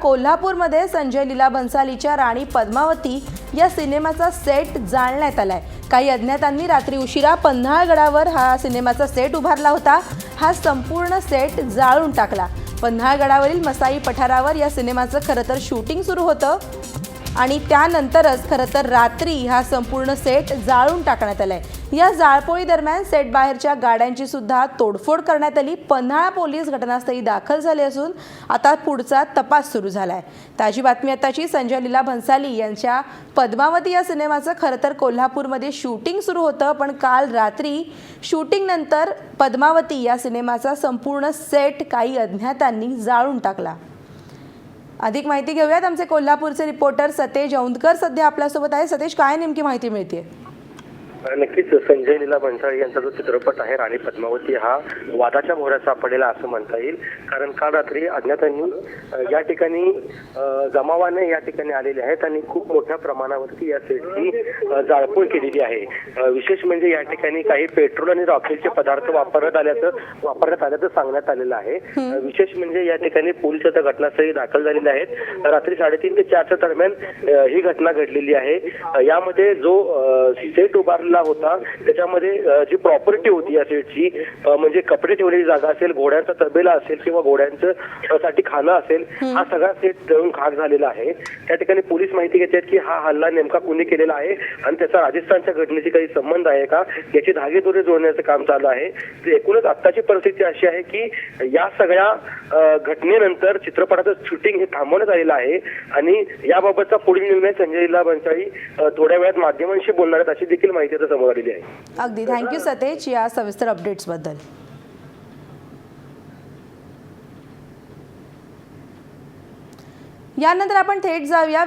कोल्हापूरमध्ये संजय लीला भन्सालीच्या राणी पद्मावती या सिनेमाचा सेट जाळण्यात आलाय। काही अज्ञातांनी रात्री उशिरा पन्हाळगडावर हा सिनेमाचा सेट उभारला होता। हा संपूर्ण सेट जाळून टाकला। पन्हाळगडावरील मसाई पठारावर या सिनेमाचं खरं तर शूटिंग सुरू होतं आणि त्यानंतरच खरं तर रात्री हा संपूर्ण सेट जाळून टाकण्यात आलाय। या जाळपोळी दरम्यान सेट बाहेरच्या गाड्यांची सुद्धा तोडफोड करण्यात आली। पन्हाळा पोलीस घटनास्थळी दाखल झाले असून आता पुढचा तपास सुरू झालाय। ताजी बातमी आताची। संजय लीला भन्साली यांच्या पद्मावती या सिनेमाचं खरं तर कोल्हापूरमध्ये शूटिंग सुरू होतं, पण काल रात्री शूटिंग नंतर पद्मावती या सिनेमाचा संपूर्ण सेट काही अज्ञातांनी जाळून टाकला। अधिक माहिती घेऊयात। आमचे कोल्हापूरचे रिपोर्टर सतेज औंधकर सध्या आपल्यासोबत आहे। सतेज, काय नेमकी माहिती मिळते? नक्कीच संजय लीला भन्साली यांचा जो चित्रपट आहे राणी पद्मावती हा वादाच्या भोवऱ्यात सापडलेला असं म्हणता येईल। कारण काल रात्री अज्ञातांनी या ठिकाणी जमावाने या ठिकाणी आलेले आहेत आणि खूप मोठ्या प्रमाणावरती या सेटची जाळपोळ केलेली आहे। विशेष म्हणजे या ठिकाणी काही पेट्रोल आणि रॉकेलचे पदार्थ वापरण्यात आल्याचं सांगण्यात आलेलं आहे। विशेष म्हणजे या ठिकाणी पोलीस आता घटनास्थळी दाखल झालेले आहेत। रात्री 3:30 ते 4च्या दरम्यान ही घटना घडलेली आहे। यामध्ये जो सेट उभारला होता त्याच्यामध्ये जी प्रॉपर्टी होती या सेटची, म्हणजे कपडे ठेवलेली जागा असेल, घोड्यांचा तबेला असेल किंवा घोड्यांचं साठी खाणं असेल, हा सगळा सेट जळून खाक झालेला आहे। त्या ठिकाणी पोलीस माहिती घेतात की हा हल्ला नेमका कोणी केलेला आहे आणि त्याचा राजस्थानच्या घटनेशी काही संबंध आहे का याची धागेदोरे जोडण्याचं काम चालू आहे। एकूणच आत्ताची परिस्थिती अशी आहे की या सगळ्या घटनेनंतर चित्रपटाचं शूटिंग हे थांबवण्यात आलेलं आहे आणि याबाबतचा पुढील निर्णय संजय लीला भन्साली थोड्या वेळात माध्यमांशी बोलणार आहेत अशी देखील माहिती समोर आलेली आहे। अगदी थँक्यू सतेज या सविस्तर अपडेट्स बद्दल। यानंतर आपण थेट जाऊया